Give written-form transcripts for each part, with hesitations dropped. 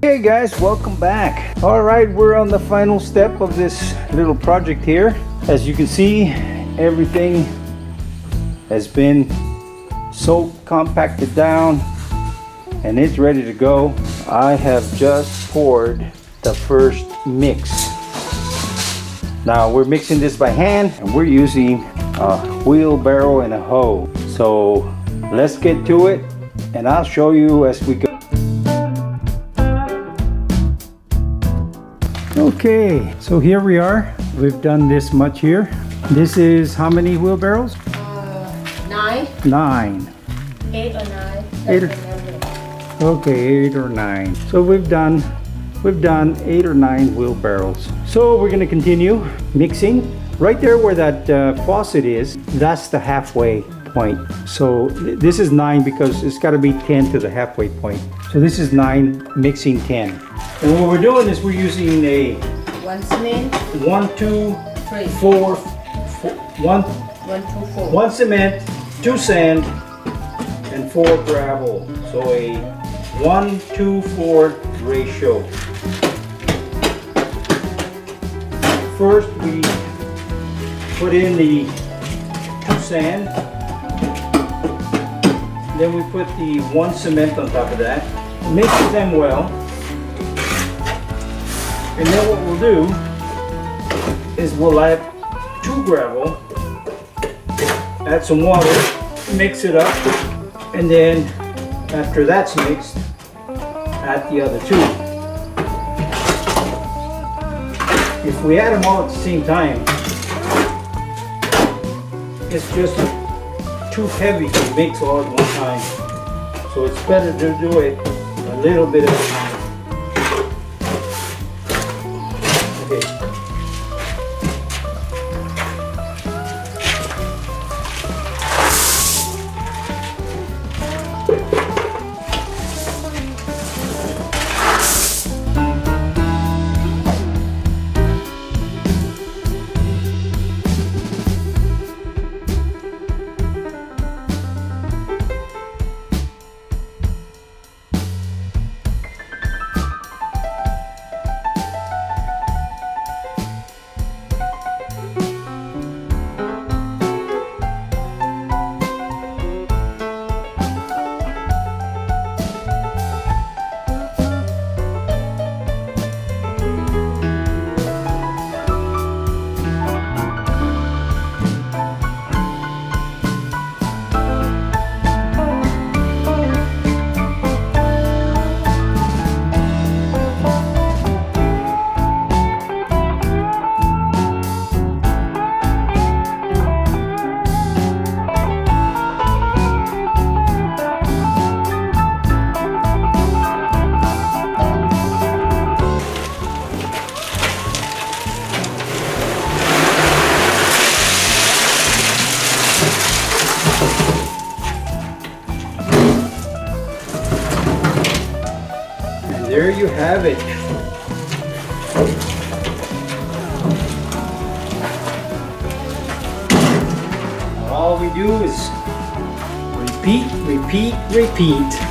Hey guys, welcome back. All right, we're on the final step of this little project here. As you can see, everything has been so compacted down and it's ready to go. I have just poured the first mix. Now we're mixing this by hand and we're using a wheelbarrow and a hoe. So let's get to it and I'll show you as we go. Okay, so here we are. We've done this much here. This is how many wheelbarrows? 9. 9. 8 or 9. 8 or, okay, 8 or 9. So we've done 8 or 9 wheelbarrows. So we're gonna continue mixing. Right there where that faucet is, that's the halfway point. So this is 9 because it's got to be 10 to the halfway point. So this is 9 mixing 10. And what we're doing is we're using a 1 cement, 1, 2, 3, 4, 1, 1, 2, 4. 1 cement, 2 sand, and 4 gravel. So a 1, 2, 4 ratio. First we put in the 2 sand. Then we put the 1 cement on top of that. Mix them well. And then what we'll do is we'll add 2 gravel, add some water, mix it up, and then after that's mixed, add the other 2. If we add them all at the same time, it's just too heavy to mix all at one time. So it's better to do it a little bit at a time. Okay. There you have it. All we do is repeat, repeat, repeat.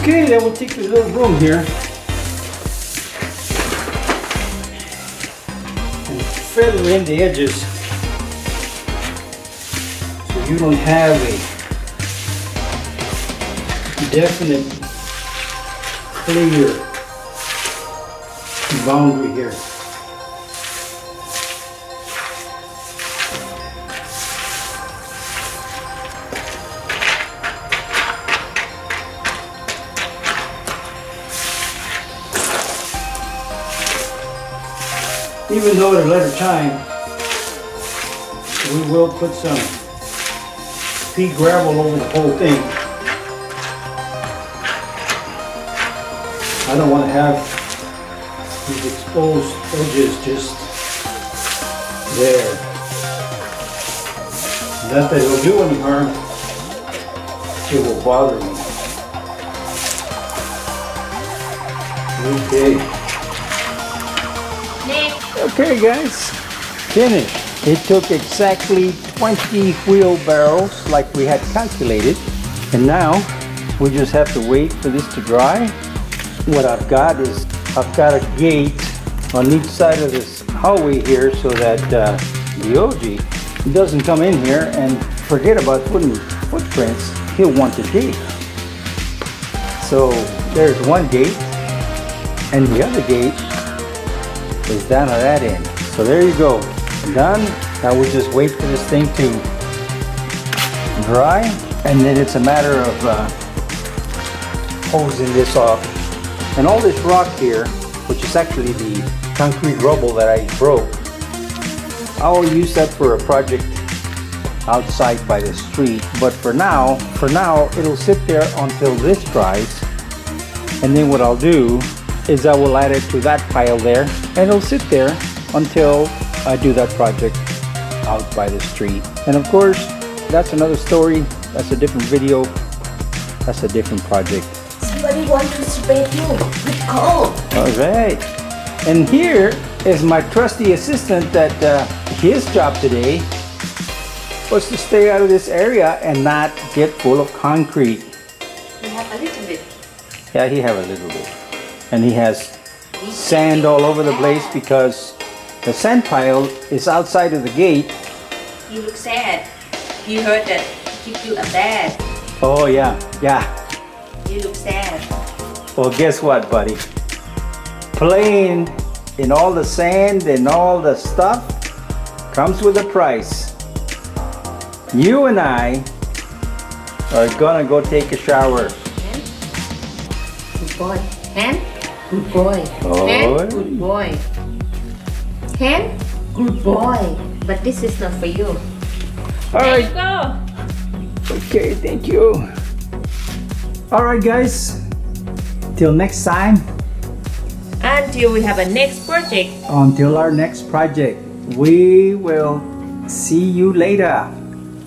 Okay, then we'll take the little broom here and feather in the edges so you don't have a definite clear boundary here. Even though at a later time, we will put some pea gravel over the whole thing. I don't want to have these exposed edges just there. Not that it'll do any harm, it will bother me. Okay. Okay guys, finished. It took exactly 20 wheelbarrows like we had calculated. And now we just have to wait for this to dry. What I've got is, I've got a gate on each side of this hallway here so that the OG doesn't come in here and forget about putting footprints. He'll want the gate. So there's one gate, and the other gate is down at that end. So there you go, done. Now we just wait for this thing to dry, and then it's a matter of hosing this off. And all this rock here, which is actually the concrete rubble that I broke, I'll use that for a project outside by the street. But for now it'll sit there until this dries, and then what I'll do is I will add it to that pile there, and it'll sit there until I do that project out by the street. And of course, that's another story, that's a different video, that's a different project. Somebody wants to spray you with coal. Alright, and here is my trusty assistant that his job today was to stay out of this area and not get full of concrete. We have a little bit. Yeah, he have a little bit. And he has sand all over the place because the sand pile is outside of the gate. You look sad. You heard that he give you a bad. Oh yeah, yeah. You look sad. Well, guess what, buddy? Playing in all the sand and all the stuff comes with a price. You and I are gonna go take a shower. Good boy. Hand? Good boy. Oh. Hand? Good boy. Hand? Good boy. But this is not for you. Alright. Go. Okay, thank you. Alright guys, till next time. Until we have a next project. Until our next project, we will see you later.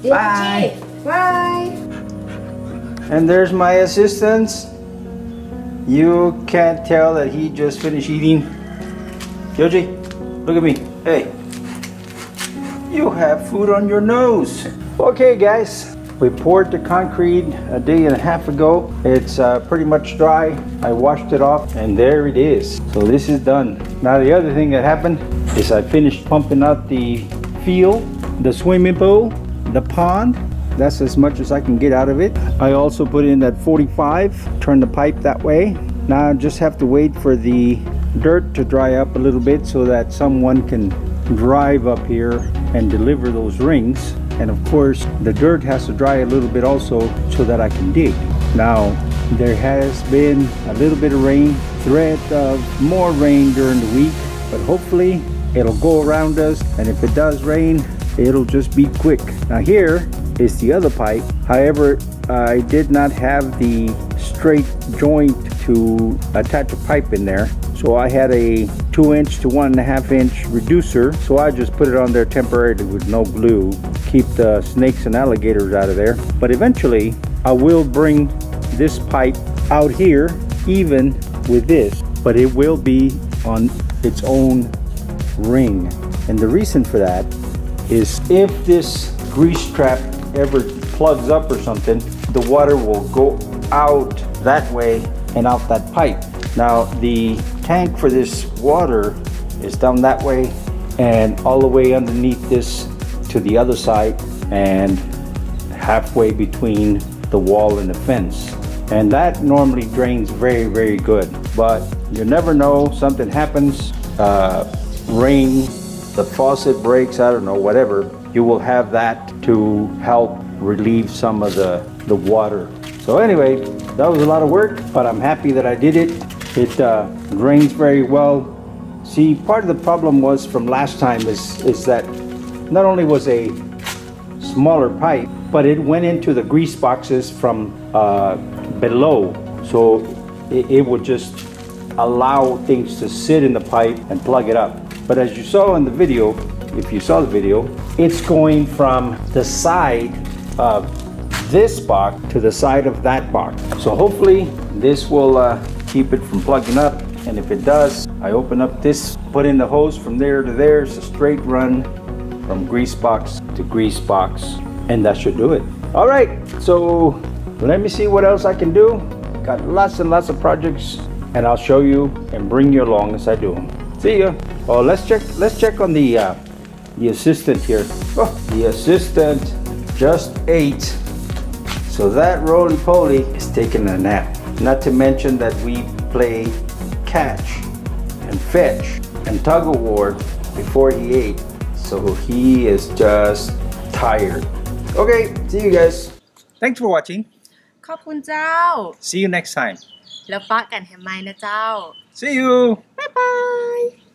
Bye. Bye. And there's my assistant. You can't tell that he just finished eating. Yoji, look at me. Hey, you have food on your nose. Okay guys, we poured the concrete a day and a half ago. It's pretty much dry. I washed it off and there it is. So this is done. Now the other thing that happened is I finished pumping out the field, the swimming pool, the pond. That's as much as I can get out of it. I also put in that 45, turn the pipe that way. Now I just have to wait for the dirt to dry up a little bit so that someone can drive up here and deliver those rings. And of course, the dirt has to dry a little bit also so that I can dig. Now, there has been a little bit of rain, threat of more rain during the week, but hopefully it'll go around us, and if it does rain, it'll just be quick. Now here is the other pipe. However, I did not have the straight joint to attach a pipe in there. So I had a 2-inch to 1.5 inch reducer. So I just put it on there temporarily with no glue. Keep the snakes and alligators out of there. But eventually I will bring this pipe out here even with this. But it will be on its own ring. And the reason for that is if this grease trap ever plugs up or something, the water will go out that way and out that pipe. Now the tank for this water is down that way and all the way underneath this to the other side and halfway between the wall and the fence. And that normally drains very, very good. But you never know, something happens, rain, the faucet breaks, I don't know, whatever. You will have that to help relieve some of the water. So anyway, that was a lot of work, but I'm happy that I did it. It drains very well. See, part of the problem was from last time is that not only was a smaller pipe, but it went into the grease boxes from below. So it would just allow things to sit in the pipe and plug it up. But as you saw in the video, if you saw the video, it's going from the side of this box to the side of that box. So hopefully this will keep it from plugging up. And if it does, I open up this, put in the hose from there to there. It's a straight run from grease box to grease box, and that should do it. All right, so let me see what else I can do. Got lots and lots of projects, and I'll show you and bring you along as I do them. See ya. Oh, let's check on the assistant here. Oh, the assistant just ate. So that roly-poly is taking a nap. Not to mention that we play catch and fetch and tug-of-war before he ate. So he is just tired. Okay, see you guys. Thanks for watching. ขอบคุณเจ้า See you next time. แล้วปะกันแฮมไมนะเจ้า See you. Bye bye